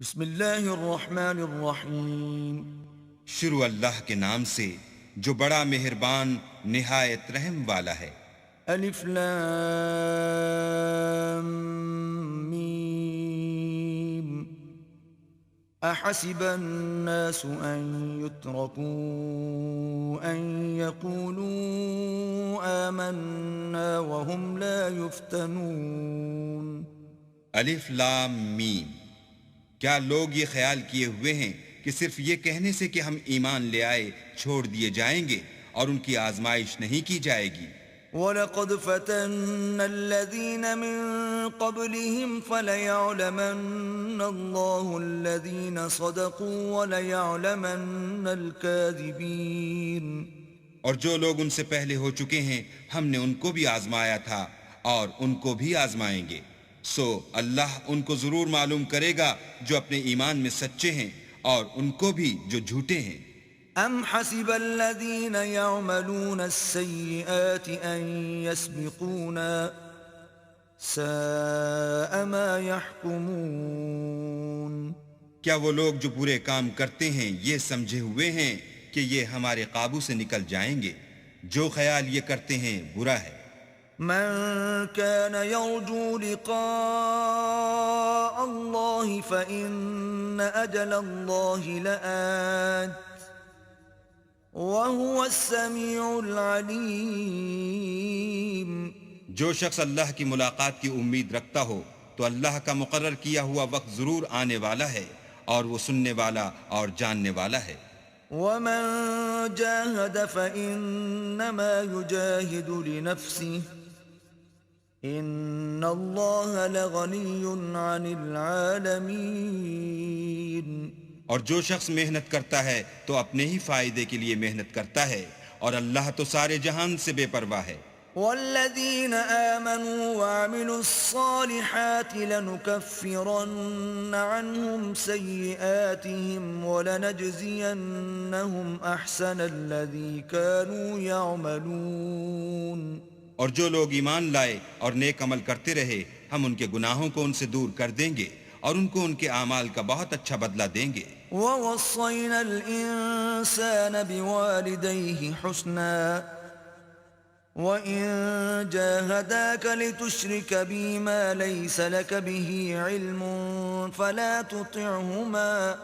بسم اللہ الرحمن الرحیم۔ شروع اللہ کے نام سے جو بڑا مہربان نہایت رحم والا ہے۔ الف لام میم۔ احسب الناس ان يتركوا ان يقولوا آمنا وهم لا يفتنون۔ الف لام میم۔ کیا لوگ یہ خیال کیے ہوئے ہیں کہ صرف یہ کہنے سے کہ ہم ایمان لے آئے چھوڑ دیے جائیں گے اور ان کی آزمائش نہیں کی جائے گی؟ وَلَقَدْ فَتَنَّ الَّذِينَ مِن قَبْلِهِمْ فَلَيَعْلَمَنَّ اللَّهُ الَّذِينَ صَدَقُوا وَلَيَعْلَمَنَّ الْكَاذِبِينَ۔ اور جو لوگ ان سے پہلے ہو چکے ہیں ہم نے ان کو بھی آزمایا تھا اور ان کو بھی آزمائیں گے، سو اللہ ان کو ضرور معلوم کرے گا جو اپنے ایمان میں سچے ہیں اور ان کو بھی جو جھوٹے ہیں۔ أَمْ حَسِبَ الَّذِينَ يَعْمَلُونَ السَّيِّئَاتِ أَن يَسْبِقُونَا سَاءَ مَا يَحْكُمُونَ۔ کیا وہ لوگ جو برے کام کرتے ہیں یہ سمجھے ہوئے ہیں کہ یہ ہمارے قابو سے نکل جائیں گے؟ جو خیال یہ کرتے ہیں برا ہے۔ من كان يرجو لقاء الله فإن أجل الله لآت وهو السميع العليم۔ جو شخص اللہ کی ملاقات کی امید رکھتا ہو تو اللہ کا مقرر کیا ہوا وقت ضرور آنے والا ہے اور وہ سننے والا اور جاننے والا ہے۔ ومن جاهد فإنما يجاهد لنفسه إن الله لغني عن العالمين۔ اور جو شخص محنت کرتا ہے تو اپنے ہی فائدے کے لیے محنت کرتا ہے اور اللہ تو سارے جہان سے بے پرواہ ہے۔ والذين آمنوا وعملوا الصالحات لنكفرن عنهم سيئاتهم ولنجزينهم أحسن الذي كانوا يعملون۔ اور جو لوگ ایمان لائے اور نیک عمل کرتے رہے ہم ان کے گناہوں کو ان سے دور کر دیں گے اور ان کو ان کے اعمال کا بہت اچھا بدلہ دیں گے۔ ووصينا الإنسان بوالديه حسنا وَإِن جَاهَدَاكَ لِتُشْرِكَ بِي مَا لَيْسَ لَكَ بِهِ عِلْمٌ فَلَا تُطِعْهُمَا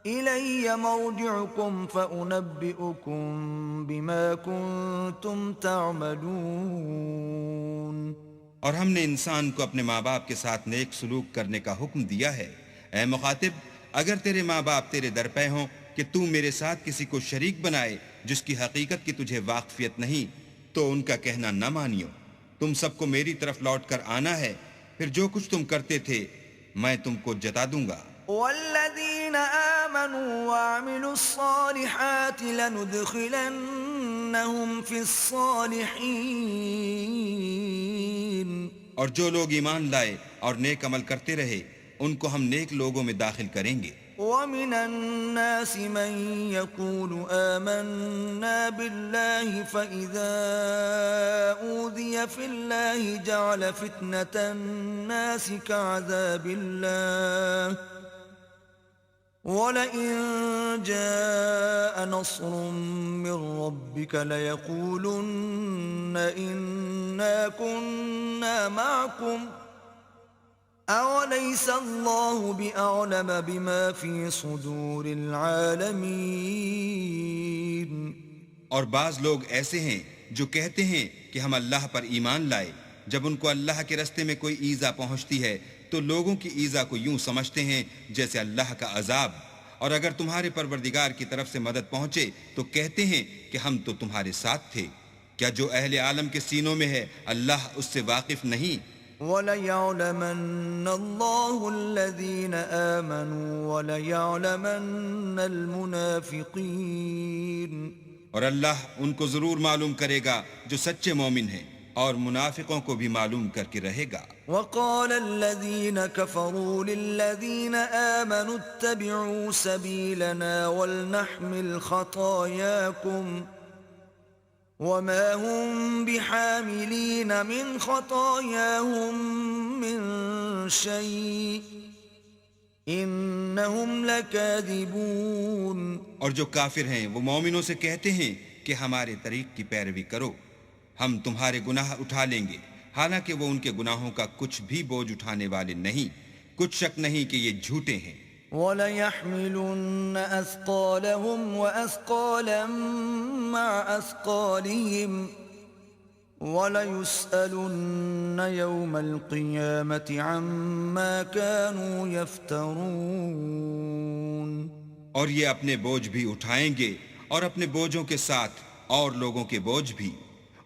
إِلَيَّ مَرْجِعُكُمْ فَأُنَبِّئُكُمْ بِمَا كُنْتُمْ تَعْمَلُونَ۔ اور ہم نے انسان کو اپنے ماں باپ کے ساتھ نیک سلوک کرنے کا حکم دیا ہے۔ اے مخاطب، اگر تیرے ماں باپ تیرے در پہ ہوں کہ تو میرے ساتھ کسی کو شریک بنائے جس کی حقیقت کی تجھے واقفیت نہیں تو ان کا کہنا نہ مانیو۔ تم سب کو میری طرف لوٹ کر آنا ہے، پھر جو کچھ تم کرتے تھے میں تم کو جتا دوں گا۔ والذین آمنوا وعملوا الصالحات لندخلنهم في الصالحین۔ اور جو لوگ ایمان لائے اور نیک عمل کرتے رہے ان کو ہم نیک لوگوں میں داخل کریں گے۔ ومن الناس من يقول آمنا بالله فإذا أوذي في الله جعل فتنة الناس كعذاب الله ولئن جاء نصر من ربك ليقولن إنا كنا معكم أَوَلَيْسَ اللَّهُ بِأَعْلَمَ بِمَا فِي صُدُورِ الْعَالَمِينَ۔ اور بعض لوگ ایسے ہیں جو کہتے ہیں کہ ہم اللہ پر ایمان لائے، جب ان کو اللہ کے رستے میں کوئی ایذا پہنچتی ہے تو لوگوں کی ایذا کو یوں سمجھتے ہیں جیسے اللہ کا عذاب، اور اگر تمہارے پروردگار کی طرف سے مدد پہنچے تو کہتے ہیں کہ ہم تو تمہارے ساتھ تھے۔ کیا جو اہل عالم کے سینوں میں ہے اللہ اس سے واقف نہیں؟ وَلَيَعْلَمَنَّ اللَّهُ الَّذِينَ آمَنُوا وَلَيَعْلَمَنَّ الْمُنَافِقِينَ۔ اور اللہ ان کو ضرور معلوم کرے گا جو سچے مومن ہیں اور منافقوں کو بھی معلوم کر کے رہے گا۔ وَقَالَ الَّذِينَ كَفَرُوا لِلَّذِينَ آمَنُوا اتَّبِعُوا سَبِيلَنَا وَلْنَحْمِلْ خَطَايَاكُمْ وما هم بحاملين من خطاياهم من شيء إنهم لكاذبون اور جو کافر ہیں وہ مومنوں سے کہتے ہیں کہ ہمارے طریق کی پیروی کرو، ہم تمہارے گناہ اٹھا لیں گے، حالانکہ وہ ان کے گناہوں کا کچھ بھی بوجھ اٹھانے والے نہیں، کچھ شک نہیں کہ یہ جھوٹے ہیں۔ وَلَيَحْمِلُنَّ أَثْقَالَهُمْ وَأَثْقَالًا مَّعَ أَثْقَالِهِمْ وَلَيُسْأَلُنَّ يَوْمَ الْقِيَامَةِ عَمَّا كَانُوا يَفْتَرُونَ۔ اور یہ اپنے بوجھ بھی اٹھائیں گے اور اپنے بوجھوں کے ساتھ اور لوگوں کے بوجھ بھی،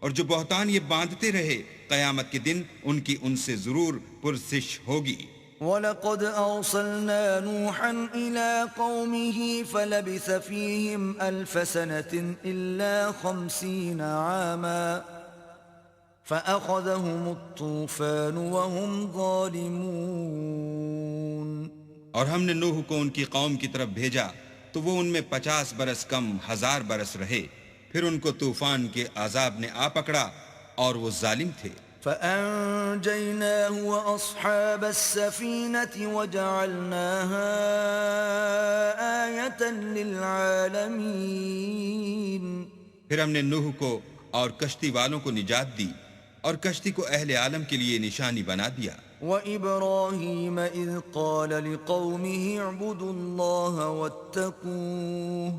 اور جو بہتان یہ باندھتے رہے قیامت کے دن ان کی ان سے ضرور پرسش ہوگی۔ وَلَقَدْ أَرْسَلْنَا نُوحًا إِلَىٰ قَوْمِهِ فَلَبِثَ فِيهِمْ أَلْفَ سَنَةٍ إِلَّا 50 عَامًا فَأَخَذَهُمُ الطُّوفَانُ وَهُمْ ظَالِمُونَ۔ اور ہم نے نوح کو ان کی قوم کی طرف بھیجا تو وہ ان میں 50 برس کم 1000 برس رہے، پھر ان کو طوفان کے عذاب نے آ پکڑا اور وہ ظالم تھے۔ فَأَنجَيْنَاهُ وَأَصْحَابَ السَّفِينَةِ وَجَعَلْنَاهَا آيَةً لِّلْعَالَمِينَ۔ پھر ہم نے نوح کو اور کشتی والوں کو نجات دی اور کشتی کو اہل عالم کے لیے نشانی بنا دیا۔ وَإِبْرَاهِيمَ إِذْ قَالَ لِقَوْمِهِ اعْبُدُوا اللَّهَ وَاتَّقُوهُ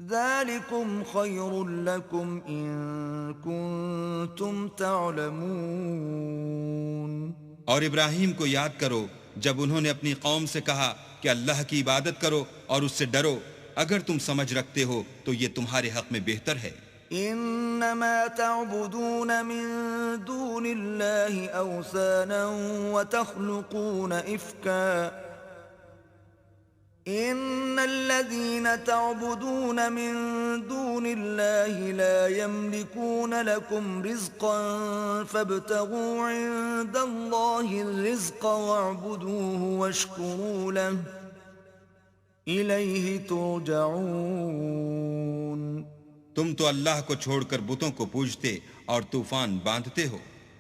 ذَلِكُمْ خَيْرٌ لَكُمْ إِن كُنتُمْ تَعْلَمُونَ۔ اور ابراہیم کو یاد کرو جب انہوں نے اپنی قوم سے کہا کہ اللہ کی عبادت کرو اور اس سے ڈرو، اگر تم سمجھ رکھتے ہو تو یہ تمہارے حق میں بہتر ہے۔ إنما تعبدون من دون الله أوثانا وتخلقون إفكا إن الذين تعبدون من دون الله لا يملكون لكم رزقا فابتغوا عند الله الرزق واعبدوه واشكروا له إليه ترجعون۔ تم تو اللہ کو چھوڑ کر بتوں کو پوجتے اور طوفان باندھتے ہو،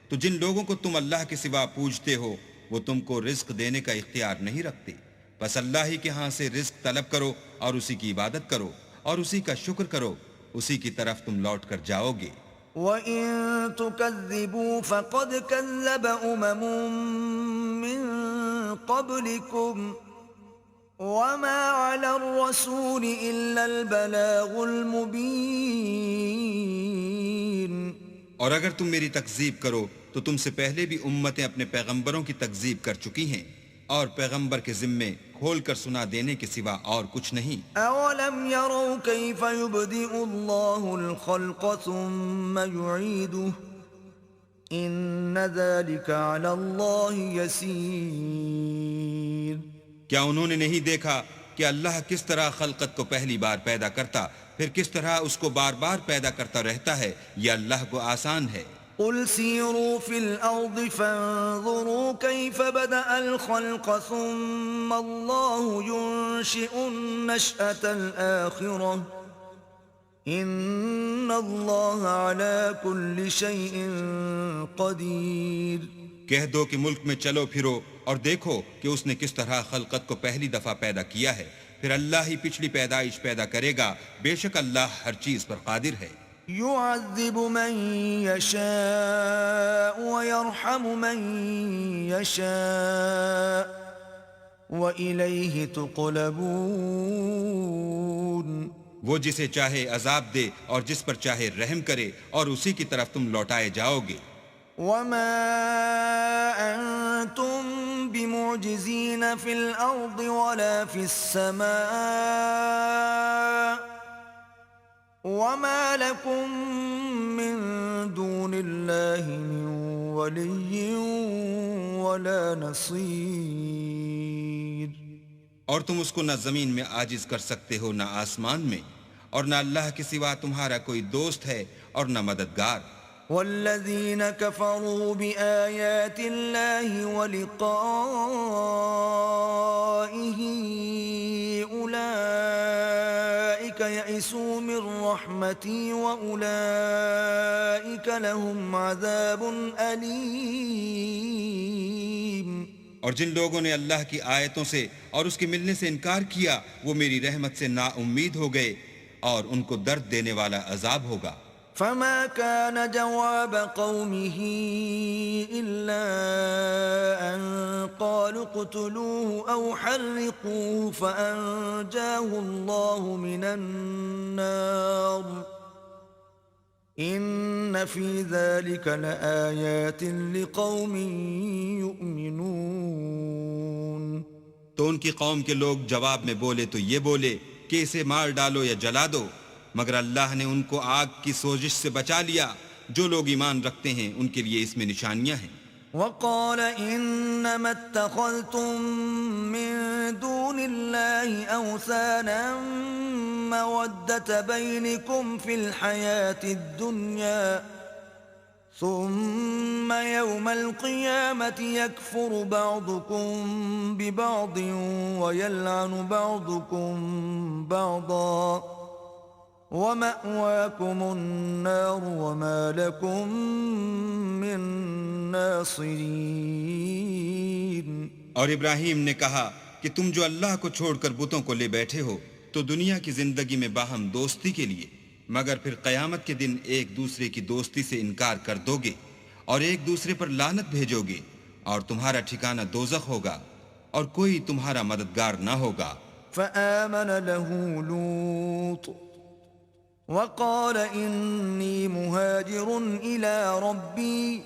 تو جن لوگوں کو تم اللہ کے سوا پوجتے ہو وہ تم کو رزق دینے کا اختیار نہیں رکھتے، بس اللہ ہی کے ہاں سے رزق طلب کرو اور اسی کی عبادت کرو اور اسی کا شکر کرو، اسی کی طرف تم لوٹ کر جاؤ گے۔ وَإِن تُكَذِّبُوا فَقَدْ كَذَّبَ أُمَمٌ مِّن قَبْلِكُمْ وَمَا عَلَى الرَّسُولِ إِلَّا الْبَلَاغُ الْمُبِينُ۔ اور اگر تم میری تکذیب کرو تو تم سے پہلے بھی امتیں اپنے پیغمبروں کی تکذیب کر چکی ہیں، اور پیغمبر کے ذمے کھول کر سنا دینے کے سوا اور کچھ نہیں۔ أَوَلَمْ يَرَوْا كَيْفَ يُبْدِئُ اللَّهُ الْخَلْقَ ثُمَّ يُعِيدُهُ إِنَّ ذَلِكَ عَلَى اللَّهِ يَسِيرٌ۔ کیا انہوں نے نہیں دیکھا کہ اللہ کس طرح خلقت کو پہلی بار پیدا کرتا پھر کس طرح اس کو بار بار پیدا کرتا رہتا ہے؟ یہ اللہ کو آسان ہے۔ قُلْ سِيرُوا فِي الْأَرْضِ فَانظُرُوا كَيْفَ بَدَأَ الْخَلْقَ ثُمَّ اللَّهُ يُنشِئُ النَّشْأَةَ الْآخِرَةَ إِنَّ اللَّهَ عَلَى كُلِّ شَيْءٍ قَدِيرٌ۔ کہہ دو کہ ملک میں چلو پھرو اور دیکھو کہ اس نے کس طرح خلقت کو پہلی دفعہ پیدا کیا ہے، پھر اللہ ہی پچھلی پیدائش پیدا کرے گا، بے شک اللہ ہر چیز پر قادر ہے۔ يعذب من يشاء ويرحم من يشاء وإليه تقلبون۔ وہ جسے چاہے عذاب دے اور جس پر چاہے رحم کرے اور اسی کی طرف تم لوٹائے جاؤ گے۔ وما أنتم بمعجزين في الأرض ولا في السماء وما لكم من دون الله من ولي ولا نصير۔ اور تم اس کو نہ زمین میں عاجز کر سکتے ہو نہ آسمان میں، اور نہ اللہ کے سوا تمہارا کوئی دوست ہے اور نہ مددگار۔ والذين كفروا بآيات الله ولقائه أولئك يئسوا من رحمتي وأولئك لهم عذاب أليم۔ اور جن لوگوں نے اللہ کی آیتوں سے اور اس کے ملنے سے انکار کیا وہ میری رحمت سے نا امید ہو گئے اور ان کو درد دینے والا عذاب ہوگا۔ فما كان جواب قومه إلا أن قالوا اقتلوه أو حرقوه فأنجاه الله من النار إن في ذلك لآيات لقوم يؤمنون۔ تو ان کی قوم کے لوگ جواب میں بولے تو یہ بولے کہ اسے مار ڈالو یا جلا دو، مگر اللہ نے ان کو آگ کی سوزش سے بچا لیا۔ جو لوگ ایمان رکھتے ہیں ان کے لیے اس میں نشانیاں ہیں۔ وقال إنما اتخذتم من دون الله أوثانا مودة بينكم في الحياة الدنيا ثم يوم القيامة يكفر بعضكم ببعض ويلعن بعضكم بعضا وَمَأْوَاكُمُ النَّارُ وَمَا لَكُم مِّن نَّاصِرِينَ۔ اور ابراہیم نے کہا کہ تم جو اللہ کو چھوڑ کر بتوں کو لے بیٹھے ہو تو دنیا کی زندگی میں باہم دوستی کے لیے، مگر پھر قیامت کے دن ایک دوسرے کی دوستی سے انکار کر دو گے اور ایک دوسرے پر لعنت بھیجو گے، اور تمہارا ٹھکانہ دوزخ ہوگا اور کوئی تمہارا مددگار نہ ہوگا۔ فآمن له لوط وقال إني مهاجر إلى ربي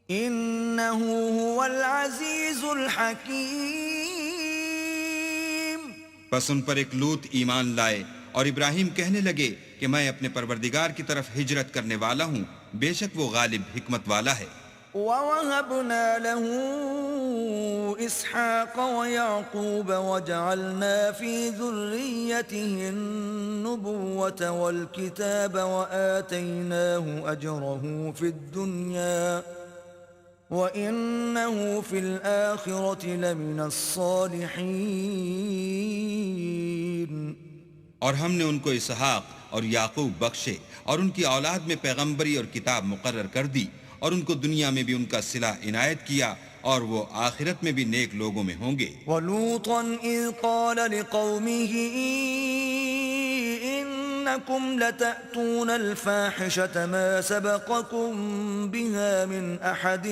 إنه هو العزيز الحكيم۔ پس ان پر ایک لوط ایمان لائے اور ابراہیم کہنے لگے کہ میں اپنے پروردگار کی طرف ہجرت کرنے والا ہوں، بے شک وہ غالب حکمت والا ہے۔ وَوَهَبْنَا لَهُ إِسْحَاقَ وَيَعْقُوبَ وَجَعَلْنَا فِي ذُرِّيَّتِهِ النُّبُوَّةَ وَالْكِتَابَ وَآتَيْنَاهُ أَجْرَهُ فِي الدُّنْيَا وَإِنَّهُ فِي الْآخِرَةِ لَمِنَ الصَّالِحِينَ۔ اور ہم نے ان کو اسحاق اور یعقوب بخشے اور ان کی اولاد میں پیغمبری اور کتاب مقرر کر دی، اور ان کو دنیا میں بھی ان کا صلہ عنایت کیا، اور وہ آخرت میں بھی نیک لوگوں میں ہوں گے۔ وَلُوطًا إِذْ قَالَ لِقَوْمِهِ إِنَّكُمْ لَتَأْتُونَ الْفَاحِشَةَ مَا سَبَقَكُمْ بِهَا مِنْ أَحَدٍ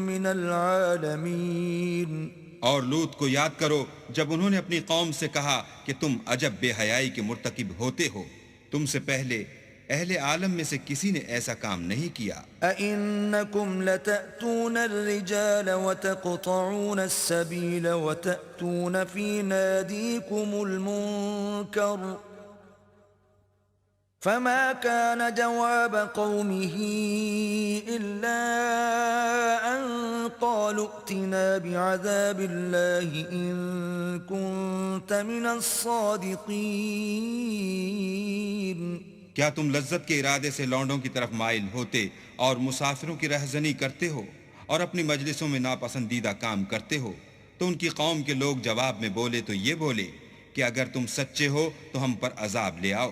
مِّنَ الْعَالَمِينَ۔ اور لوط کو یاد کرو جب انہوں نے اپنی قوم سے کہا کہ تم عجب بے حیائی کے مرتکب ہوتے ہو، تم سے پہلے اہل عالم میں سے کسی نے ایسا کام نہیں کیا۔ أَإِنَّكُمْ لَتَأْتُونَ الرِّجَالَ وَتَقْطَعُونَ السَّبِيلَ وَتَأْتُونَ فِي نَادِيكُمُ الْمُنكَرَ فَمَا كَانَ جَوَابَ قَوْمِهِ إِلَّا أَن قَالُوا ائْتِنَا بِعَذَابِ اللَّهِ إِن كُنتَ مِنَ الصَّادِقِينَ۔ کیا تم لذت کے ارادے سے لونڈوں کی طرف مائل ہوتے اور مسافروں کی رہزنی کرتے ہو اور اپنی مجلسوں میں ناپسندیدہ کام کرتے ہو؟ تو ان کی قوم کے لوگ جواب میں بولے تو یہ بولے کہ اگر تم سچے ہو تو ہم پر عذاب لے آؤ۔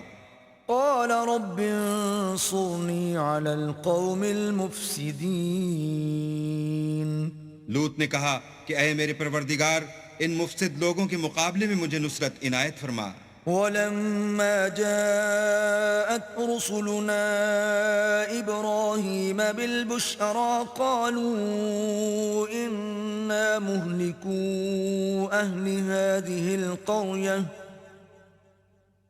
قال رب انصرني على القوم المفسدين۔ لوط نے کہا کہ اے میرے پروردگار، ان مفسد لوگوں کے مقابلے میں مجھے نصرت عنایت فرما۔ ولما جاءت رسلنا إبراهيم بالبشرى قالوا إنا مهلكو أهل هذه القرية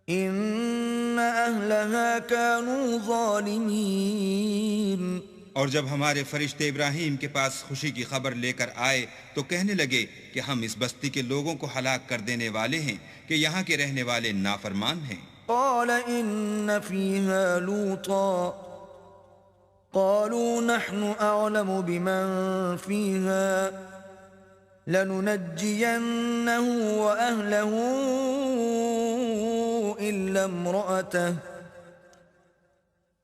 إن أهلها كانوا ظالمين۔ اور جب ہمارے فرشتے ابراہیم کے پاس خوشی کی خبر لے کر آئے تو کہنے لگے کہ ہم اس بستی کے لوگوں کو ہلاک کر دینے والے ہیں کہ یہاں کے رہنے والے نافرمان ہیں۔ قال إن فيها لوطا قالوا نحن أعلم بمن فيها لننجينه وأهله إلا امرأته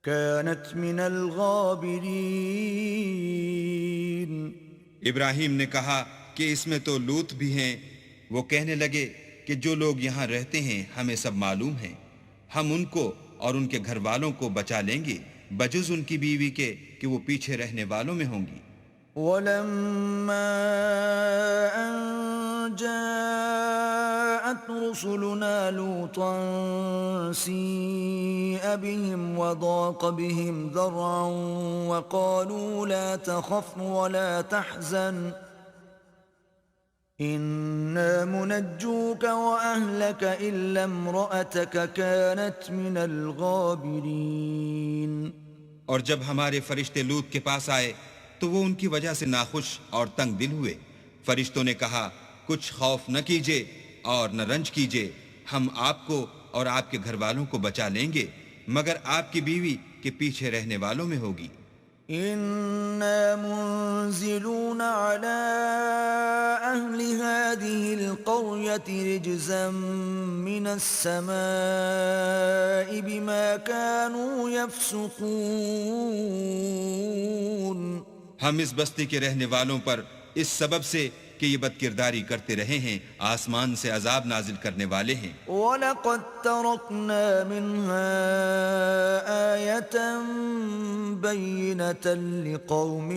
كانت من الغابرين۔ ابراہیم نے کہا کہ اس میں تو لوط بھی ہیں۔ وہ کہنے لگے کہ جو لوگ یہاں رہتے ہیں ہمیں سب معلوم ہیں، ہم ان کو اور ان کے گھر والوں کو بچا لیں گے بجز ان کی بیوی کے کہ وہ پیچھے رہنے والوں میں ہوں گی۔ ولما أن جاءت رسلنا لوطا سيء بهم وضاق بهم ذرعا وقالوا لا تخف ولا تحزن إنا منجوك وأهلك إلا امرأتك كانت من الغابرين. اور جب ہمارے فرشتے لوط کے پاس آئے تو وہ ان کی وجہ سے ناخوش اور تنگ دل ہوئے. فرشتوں نے کہا کچھ خوف نہ کیجیے اور نہ رنج کیجیے، ہم آپ کو اور آپ کے گھر والوں کو بچا لیں گے، مگر آپ کی بیوی کے پیچھے رہنے والوں میں ہوگی. إنا منزلون على أهل هذه القرية رجزا من السماء بما كانوا يفسقون. ہم اس بستی کے رہنے والوں پر اس سبب سے کہ یہ بدکرداری کرتے رہے ہیں آسمان سے عذاب نازل کرنے والے ہیں. وَلَقَدْ تَرَكْنَا مِنْهَا آيَةً بَيِّنَةً لِقَوْمٍ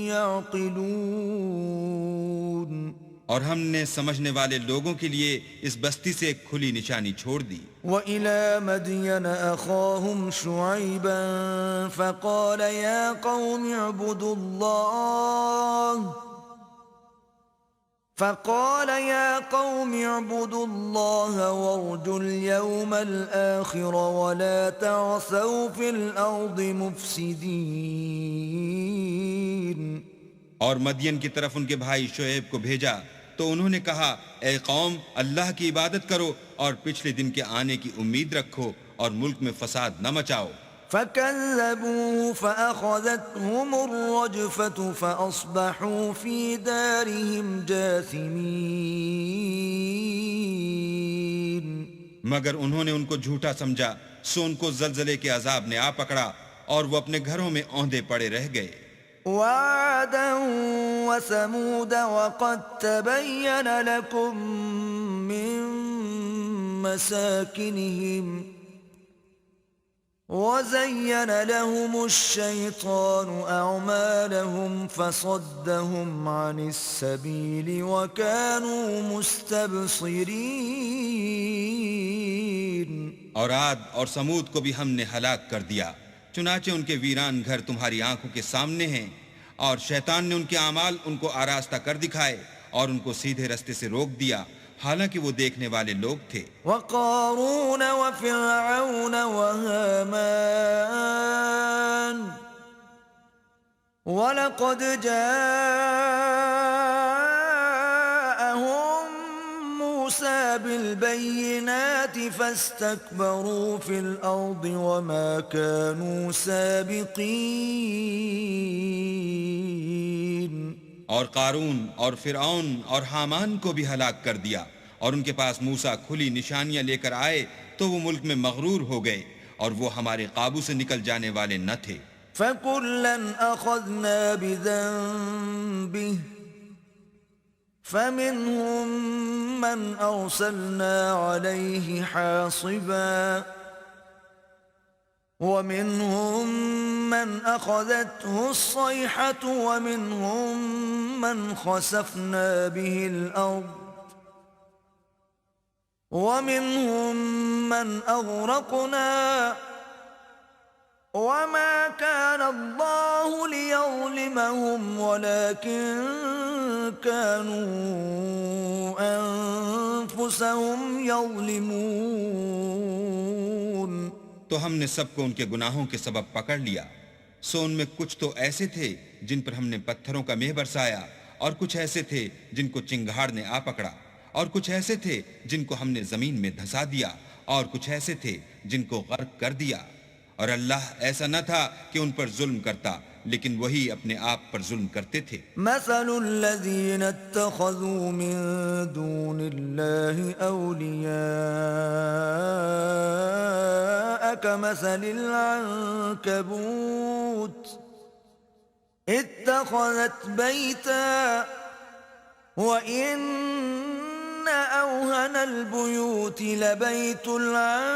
يَعْقِلُونَ. اور ہم نے سمجھنے والے لوگوں کے لیے اس بستی سے ایک کھلی نشانی چھوڑ دی. وَإِلَى مَدْيَنَ أَخَاهُمْ شُعَيْبًا فَقَالَ يَا قَوْمِ اعْبُدُوا اللَّهَ وَارْجُوا الْيَوْمَ الْآخِرَ وَلَا تَعْثَوْا فِي الْأَرْضِ مُفْسِدِينَ. اور مدین کی طرف ان کے بھائی شعیب کو بھیجا تو انہوں نے کہا اے قوم اللہ کی عبادت کرو اور پچھلے دن کے آنے کی امید رکھو اور ملک میں فساد نہ مچاؤ. فَكَذَّبُوهُ فَأَخَذَتْهُمُ الرَّجْفَةُ فَأَصْبَحُوا فِي دَارِهِمْ جَاثِمِينَ. مگر انہوں نے ان کو جھوٹا سمجھا سو ان کو زلزلے کے عذاب نے آ پکڑا اور وہ اپنے گھروں میں اوندے پڑے رہ گئے. وَعَادًا وَثَمُودَ وَقَدْ تَبَيَّنَ لَكُم مِّن مَّسَاكِنِهِمْ وَزَيَّنَ لَهُمُ الشَّيْطَانُ أَعْمَالَهُمْ فَصَدَّهُمْ عَنِ السَّبِيلِ وَكَانُوا مُسْتَبْصِرِينَ. اور عاد اور سمود کو بھی ہم نے ہلاک کر دیا، چنانچہ ان کے ویران گھر تمہاری آنکھوں کے سامنے ہیں، اور شیطان نے ان کے اعمال ان کو آراستہ کر دکھائے اور ان کو سیدھے رستے سے روک دیا، حالانکہ وہ دیکھنے والے لوگ تھے. وَقَارُونَ وَفِرْعَوْنَ وَهَامَانَ وَلَقَدْ جَاءَهُم مُوسَى بِالْبَيِّنَاتِ فَاسْتَكْبَرُوا فِي الْأَرْضِ وَمَا كَانُوا سَابِقِينَ. اور قارون اور فرعون اور حامان کو بھی ہلاک کر دیا، اور ان کے پاس موسیٰ کھلی نشانیاں لے کر آئے تو وہ ملک میں مغرور ہو گئے اور وہ ہمارے قابو سے نکل جانے والے نہ تھے. فَكُلًّا أَخَذْنَا بِذَنبِهِ فَمِنْهُمْ مَنْ أَرْسَلْنَا عَلَيْهِ حَاصِبًا وَمِنْهُمْ مَنْ أَخَذَتْهُ الصَّيْحَةُ وَمِنْهُمْ مَنْ خَسَفْنَا بِهِ الْأَرْضَ وَمِنْهُمْ مَنْ أَغْرَقْنَا وَمَا كَانَ اللَّهُ لِيَظْلِمَهُمْ وَلَكِنْ كَانُوا أَنفُسَهُمْ يَظْلِمُونَ. تو ہم نے سب کو ان کے گناہوں کے سبب پکڑ لیا، سو ان میں کچھ تو ایسے تھے جن پر ہم نے پتھروں کا مہ برسایا، اور کچھ ایسے تھے جن کو چنگھاڑ نے آ پکڑا، اور کچھ ایسے تھے جن کو ہم نے زمین میں دھسا دیا، اور کچھ ایسے تھے جن کو غرق کر دیا. اور اللہ ایسا نہ تھا کہ ان پر ظلم کرتا، لیکن وہی اپنے آپ پر ظلم کرتے تھے. مثل الذين اتخذوا من دون الله أولياء كمثل العنكبوت اتخذت بيتا وإن أوهن البيوت لبيت العنكبوت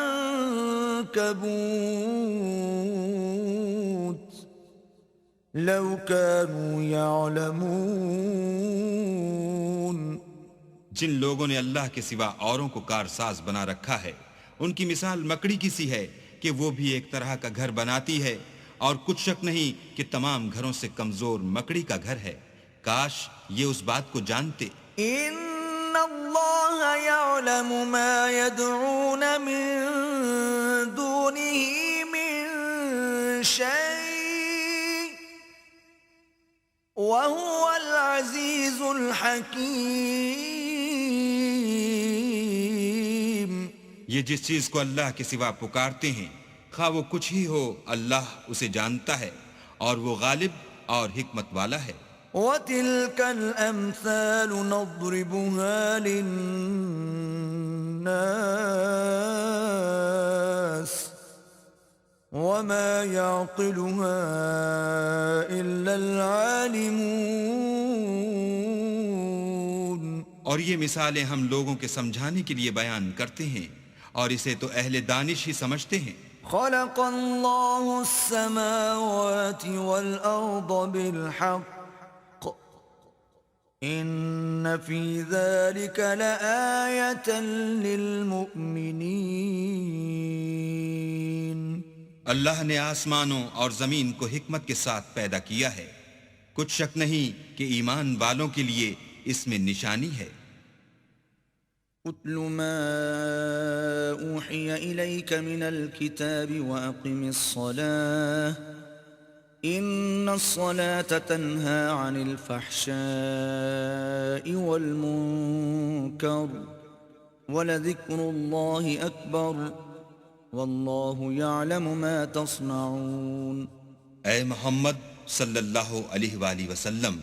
لو كانوا يعلمون. جن لوگوں نے اللہ کے سوا اوروں کو کارساز بنا رکھا ہے ان کی مثال مکڑی کی سی ہے کہ وہ بھی ایک طرح کا گھر بناتی ہے اور کچھ شک نہیں کہ تمام گھروں سے کمزور مکڑی کا گھر ہے. کاش یہ اس بات کو جانتے. ان اللہ یعلم ما يدعون من دونه من شيء وهو العزیز الحکیم. یہ جس چیز کو اللہ کے سوا پکارتے ہیں خواہ وہ کچھ ہی ہو اللہ اسے جانتا ہے اور وہ غالب اور حکمت والا ہے. وَتِلْكَ الْأَمْثَالُ نَضْرِبُهَا لِلنَّاسِ وَمَا يَعْقِلُهَا إِلَّا الْعَالِمُونَ. اور یہ مثالیں ہم لوگوں کے سمجھانے کے لیے بیان کرتے ہیں اور اسے تو اہل دانش ہی سمجھتے ہیں. خلق اللہ السماوات والأرض بالحق ان فی ذلك لآیة للمؤمنین. اللہ نے آسمانوں اور زمین کو حکمت کے ساتھ پیدا کیا ہے. کچھ شک نہیں کہ ایمان والوں کے لیے اس میں نشانی ہے. اتل ما اوحی الیک من الكتاب واقم الصلاة ان الصلاة تنہى عن الفحشاء والمنکر ولذکر اللہ اکبر واللہ یعلم ما تصنعون. اے محمد صلی اللہ علیہ وآلہ وسلم،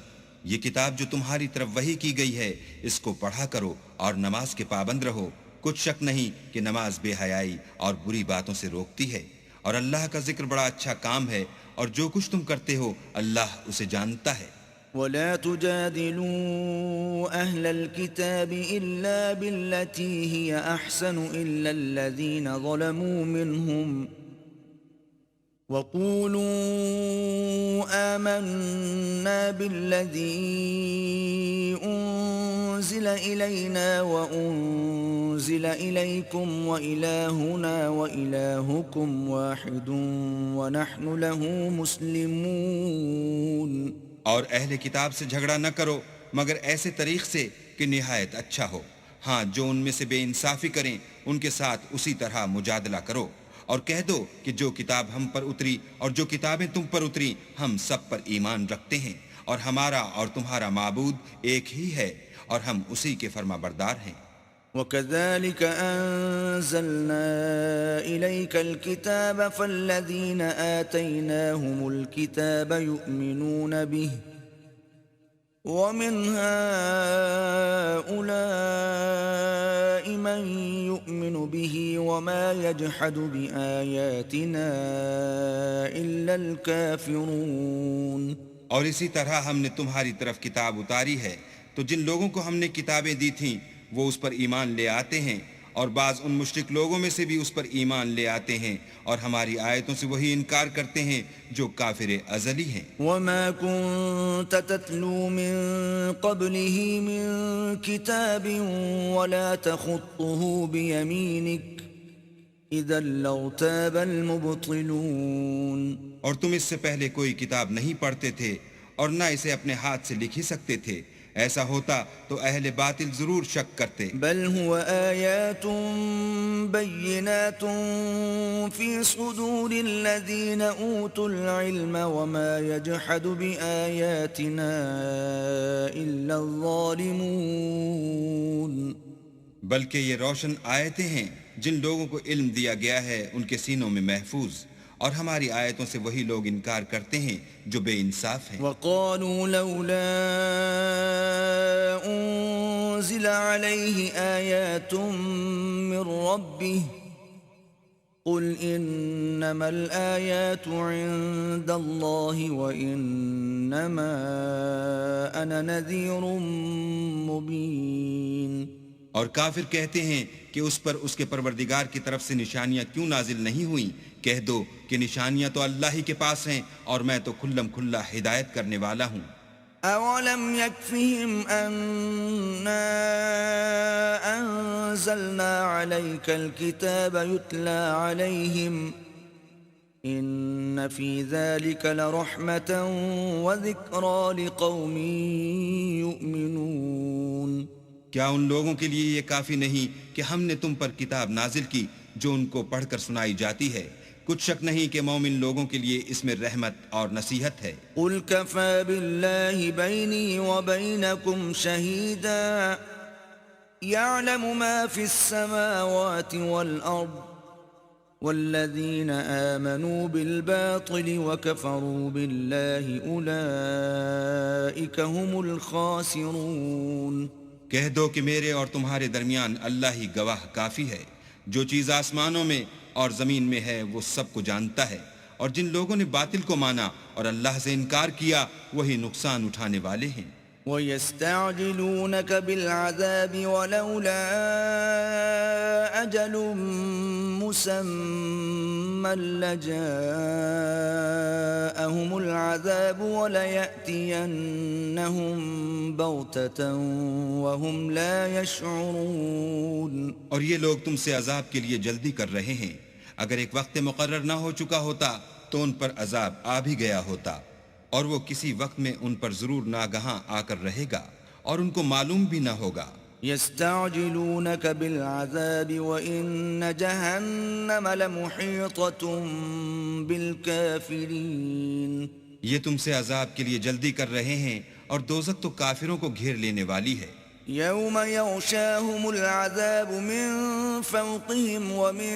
یہ کتاب جو تمہاری طرف وحی کی گئی ہے اس کو پڑھا کرو اور نماز کے پابند رہو. کچھ شک نہیں کہ نماز بے حیائی اور بری باتوں سے روکتی ہے اور اللہ کا ذکر بڑا اچھا کام ہے اور جو کچھ تم کرتے ہو اللہ اسے جانتا ہے. ولا تجادلوا أهل الكتاب إلا بالتي هي أحسن إلا الذين ظلموا منهم وقولوا آمنا بالذي أنزل إلينا وأنزل إليكم وإلهنا وإلهكم واحد ونحن له مسلمون. اور اہل کتاب سے جھگڑا نہ کرو مگر ایسے طریق سے کہ نہایت اچھا ہو. ہاں جو ان میں سے بے انصافی کریں ان کے ساتھ اسی طرح مجادلہ کرو اور کہہ دو کہ جو کتاب ہم پر اتری اور جو کتابیں تم پر اتری ہم سب پر ایمان رکھتے ہیں اور ہمارا اور تمہارا معبود ایک ہی ہے اور ہم اسی کے فرما بردار ہیں. وَكَذَلِكَ أَنزَلْنَا إِلَيْكَ الْكِتَابَ فَالَّذِينَ آتَيْنَاهُمُ الْكِتَابَ يُؤْمِنُونَ بِهِ وَمِنْ هَؤُلَاءِ مَنْ يُؤْمِنُ بِهِ وَمَا يَجْحَدُ بِآيَاتِنَا إِلَّا الْكَافِرُونَ. اور اسی طرح ہم نے تمہاری طرف کتاب اتاری ہے تو جن لوگوں کو ہم نے کتابیں دی تھیں وہ اس پر ایمان لے آتے ہیں اور بعض ان مشرک لوگوں میں سے بھی اس پر ایمان لے آتے ہیں اور ہماری آیتوں سے وہی انکار کرتے ہیں جو کافر ازلی ہیں. وَمَا كُنْتَ تَتْلُو مِن قَبْلِهِ مِن كِتَابٍ وَلَا تَخُطُّهُ بِيَمِينِكَ إِذًا لَّارْتَابَ الْمُبْطِلُونَ. اور تم اس سے پہلے کوئی کتاب نہیں پڑھتے تھے اور نہ اسے اپنے ہاتھ سے لکھ ہی سکتے تھے. ایسا ہوتا تو اہل باطل ضرور شک کرتے. بل هو آیات بینات فی صدور الذین اوتوا العلم وما یجحد بآیاتنا الا الظالمون. بلکہ یہ روشن آیتیں ہیں جن لوگوں کو علم دیا گیا ہے ان کے سینوں میں محفوظ اور ہماری آیتوں سے وہی لوگ انکار کرتے ہیں جو بے انصاف ہیں. وقالوا لولا انزل عليه آیات من ربه قل انما الآیات عند الله وانما انا نذیر مبین. اور کافر کہتے ہیں کہ اس پر اس کے پروردگار کی طرف سے نشانیاں کیوں نازل نہیں ہوئیں؟ کہہ دو کہ نشانیاں تو اللہ ہی کے پاس ہیں اور میں تو کھلم کھلا ہدایت کرنے والا ہوں۔ أولم يكفهم أنا أنزلنا عليك الكتاب يتلى عليهم إن في ذلك لرحمة وذكرى لقوم يؤمنون۔ کیا ان لوگوں کے لیے یہ کافی نہیں کہ ہم نے تم پر کتاب نازل کی جو ان کو پڑھ کر سنائی جاتی ہے؟ کچھ شک نہیں کہ مومن لوگوں کے لیے اس میں رحمت اور نصیحت ہے۔ قل كفى بالله بيني وبينكم شهيدا يعلم ما في السماوات والأرض والذين آمنوا بالباطل وكفروا بالله أولئك هم الخاسرون۔ کہہ دو کہ میرے اور تمہارے درمیان اللہ ہی گواہ کافی ہے، جو چیز آسمانوں میں اور زمین میں ہے وہ سب کو جانتا ہے، اور جن لوگوں نے باطل کو مانا اور اللہ سے انکار کیا وہی نقصان اٹھانے والے ہیں۔ وَيَسْتَعْجِلُونَكَ بِالْعَذَابِ وَلَوْلَا أَجَلٌ مُّسَمًّى لَّجَاءَهُمُ الْعَذَابُ وَلَيَأْتِيَنَّهُم بَغْتَةً وَهُمْ لَا يَشْعُرُونَ۔ اور یہ لوگ تم سے عذاب کے لیے جلدی کر رہے ہیں، اگر ایک وقت مقرر نہ ہو چکا ہوتا تو ان پر عذاب آ بھی گیا ہوتا، اور وہ کسی وقت میں ان پر ضرور ناگہاں آ کر رہے گا اور ان کو معلوم بھی نہ ہوگا۔ يستعجلونك بالعذاب وإن جهنم لمحيطة بالكافرين۔ یہ تم سے عذاب کے لیے جلدی کر رہے ہیں اور دوزخ تو کافروں کو گھیر لینے والی ہے۔ يوم يغشاهم العذاب من فوقهم ومن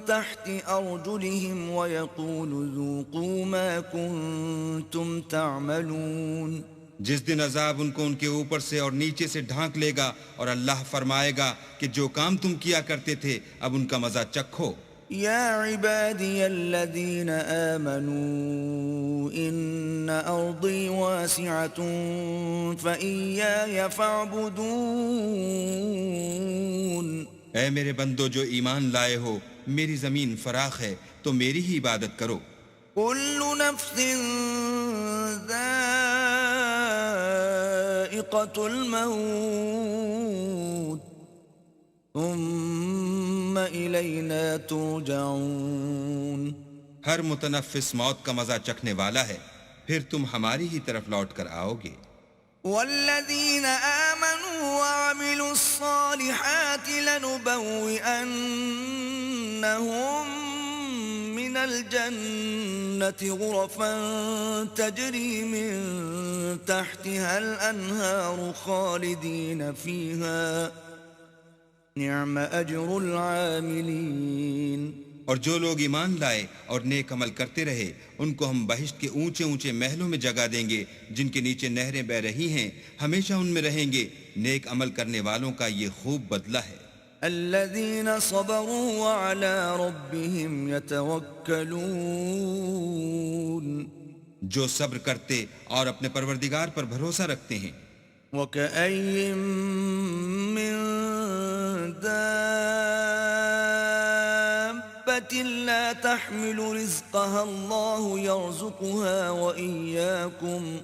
تحت أرجلهم ويقول ذوقوا ما كنتم تعملون۔ جس دن عذاب ان کو ان کے اوپر سے اور نیچے سے ڈھانک لے گا اور اللہ فرمائے گا کہ جو کام تم کیا کرتے تھے اب ان کا مزہ چکھو۔ يا عبادي الذين آمنوا إن أرضي واسعة فإياي فاعبدون۔ اے میرے بندو جو ایمان لائے ہو، میری زمین فراخ ہے تو میری ہی عبادت کرو۔ كل نفس ذائقة الموت ثم إلينا ترجعون۔ ہر متنفس موت کا مزہ چکھنے والا ہے، پھر تم ہماری ہی طرف لوٹ کر آؤ گے۔ والذين آمنوا وعملوا الصالحات لنبوئنهم من الجنة غرفا تجري من تحتها الأنهار خالدين فيها نعم أجر العاملين۔ اور جو لوگ ایمان لائے اور نیک عمل کرتے رہے ان کو ہم بہشت کے اونچے اونچے محلوں میں جگہ دیں گے جن کے نیچے نہریں بہ رہی ہیں، ہمیشہ ان میں رہیں گے۔ نیک عمل کرنے والوں کا یہ خوب بدلہ ہے۔ الذين صبروا وعلى ربهم يتوكلون۔ جو صبر کرتے اور اپنے پروردگار پر بھروسہ رکھتے ہیں۔ وكأي من دابة لا تحمل رزقها الله يرزقها وإياكم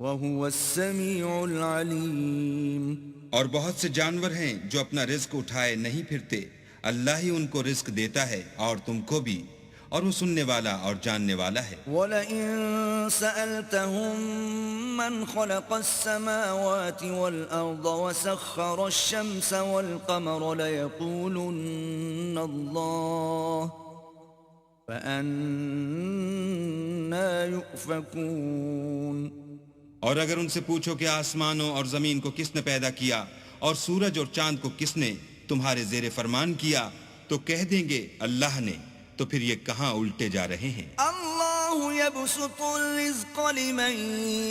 وهو السميع العليم۔ اور بہت سے جانور ہیں جو اپنا رزق اٹھائے نہیں پھرتے، اللہ ہی ان کو رزق دیتا ہے اور تم کو بھی، اور وہ سننے والا اور جاننے والا ہے۔ وَلَئِن سَأَلْتَهُم مَّنْ خَلَقَ السَّمَاوَاتِ وَالْأَرْضَ وَسَخَّرَ الشَّمْسَ وَالْقَمَرَ لَيَقُولُنَّ اللَّهُ فَأَنَّىٰ يُؤْفَكُونَ۔ اور اگر ان سے پوچھو کہ آسمانوں اور زمین کو کس نے پیدا کیا اور سورج اور چاند کو کس نے تمہارے زیر فرمان کیا تو کہہ دیں گے اللہ نے، تو پھر یہ کہاں الٹے جا رہے ہیں۔ اللہ یبسط الرزق لمن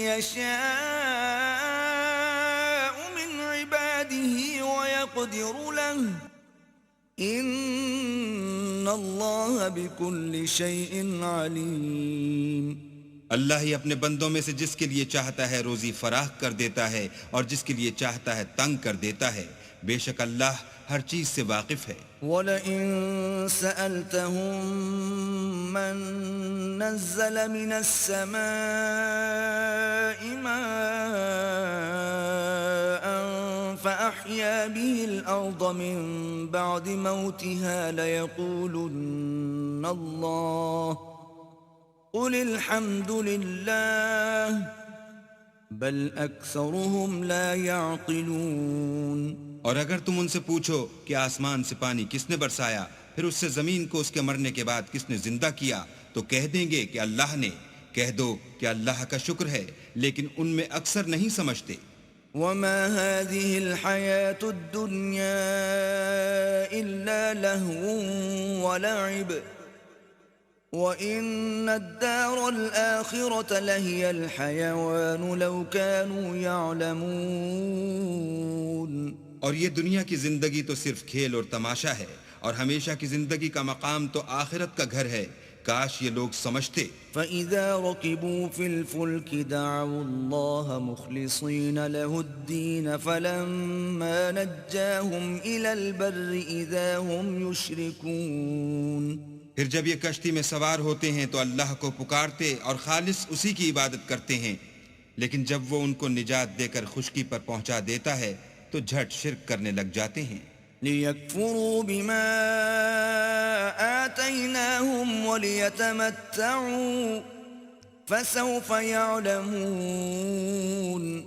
یشاء من عباده ويقدر له ان اللہ بكل شیء علیم۔ اللہ ہی اپنے بندوں میں سے جس کے لیے چاہتا ہے روزی فراخ کر دیتا ہے اور جس کے لیے چاہتا ہے تنگ کر دیتا ہے، بے شک اللہ ہر چیز سے واقف ہے۔ وَلَئِن سَأَلْتَهُم مَّن نَّزَّلَ مِنَ السَّمَاءِ مَاءً فَأَحْيَا بِهِ الْأَرْضَ مِن بَعْدِ مَوْتِهَا لَيَقُولُنَّ اللَّهُ قُلِ الْحَمْدُ لِلَّهِ بَلْ أَكْثَرُهُمْ لَا يَعْقِلُونَ۔ اور اگر تم ان سے پوچھو کہ آسمان سے پانی کس نے برسایا، پھر اس سے زمین کو اس کے مرنے کے بعد کس نے زندہ کیا، تو کہہ دیں گے کہ اللہ نے۔ کہہ دو کہ اللہ کا شکر ہے، لیکن ان میں اکثر نہیں سمجھتے۔ وَمَا هَذِهِ الْحَيَاةُ الدُّنْيَا إِلَّا لَهْوٌ وَلَعِبٌ وَإِنَّ الدَّارَ الْآخِرَةَ لَهِيَ الْحَيَوَانُ لَوْ كَانُوا يَعْلَمُونَ۔ اور یہ دنیا کی زندگی تو صرف کھیل اور تماشا ہے، اور ہمیشہ کی زندگی کا مقام تو آخرت کا گھر ہے، کاش یہ لوگ سمجھتے۔ فَإِذَا رَكِبُوا فِي الْفُلْكِ دَعَوُا اللَّهَ مُخْلِصِينَ لَهُ الدِّينَ فَلَمَّا نَجَّاهُمْ إِلَى الْبَرِّ إِذَا هُمْ يُشْرِكُونَ۔ پھر جب یہ کشتی میں سوار ہوتے ہیں تو اللہ کو پکارتے اور خالص اسی کی عبادت کرتے ہیں، لیکن جب وہ ان کو نجات دے کر خشکی پر پہنچا دیتا ہے تو جھٹ شرک کرنے لگ جاتے ہیں۔ لِيَكْفُرُوا بِمَا آتَيْنَاهُمْ وَلِيَتَمَتَّعُوا فَسَوْفَ يَعْلَمُونَ۔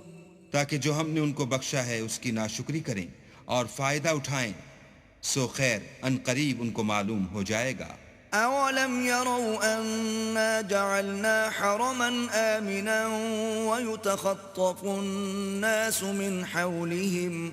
تاکہ جو ہم نے ان کو بخشا ہے اس کی ناشکری کریں اور فائدہ اٹھائیں، سو خیر ان قریب ان کو معلوم ہو جائے گا۔ أَوَلَمْ يَرَوْا أَنَّا جَعَلْنَا حَرَمًا آمِنًا وَيُتَخَطَّفُ النَّاسُ مِنْ حَوْلِهِمْ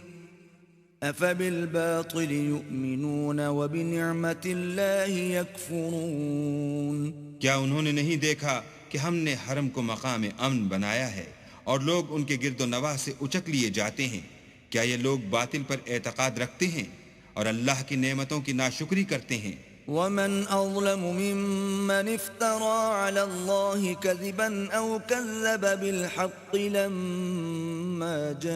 أَفَبِالْبَاطِلِ يُؤْمِنُونَ وَبِنِعْمَةِ اللَّهِ يَكْفُرُونَ۔ کیا انہوں نے نہیں دیکھا کہ ہم نے حرم کو مقام امن بنایا ہے اور لوگ ان کے گرد و نواح سے اچک لیے جاتے ہیں؟ کیا یہ لوگ باطل پر اعتقاد رکھتے ہیں اور اللہ کی نعمتوں کی ناشکری کرتے ہیں؟ وَمَنْ أَظْلَمُ مِمَّنِ افْتَرَى عَلَى اللَّهِ كَذِبًا أَوْ كَذَّبَ بِالْحَقِّ لَمَّا جَاءَهُ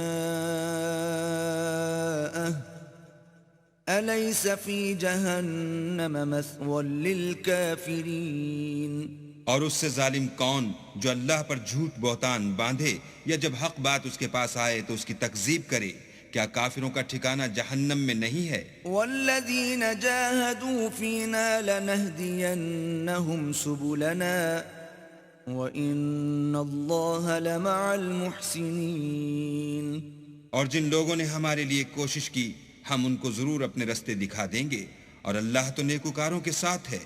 أَلَيْسَ فِي جَهَنَّمَ مَثْوًى لِلْكَافِرِينَ۔ اور اس سے ظالم کون جو اللہ پر جھوٹ بہتان باندھے یا جب حق بات اس کے پاس آئے تو اس کی تکذیب کرے؟ کیا کافروں کا ٹھکانہ جہنم میں نہیں ہے؟ وَالَّذِينَ جَاهَدُوا فِينَا لَنَهْدِيَنَّهُمْ سُبُلَنَا وَإِنَّ اللَّهَ لَمَعَ الْمُحْسِنِينَ۔ اور جن لوگوں نے ہمارے لیے کوشش کی ہم ان کو ضرور اپنے رستے دکھا دیں گے، اور اللہ تو نیکوکاروں کے ساتھ ہے۔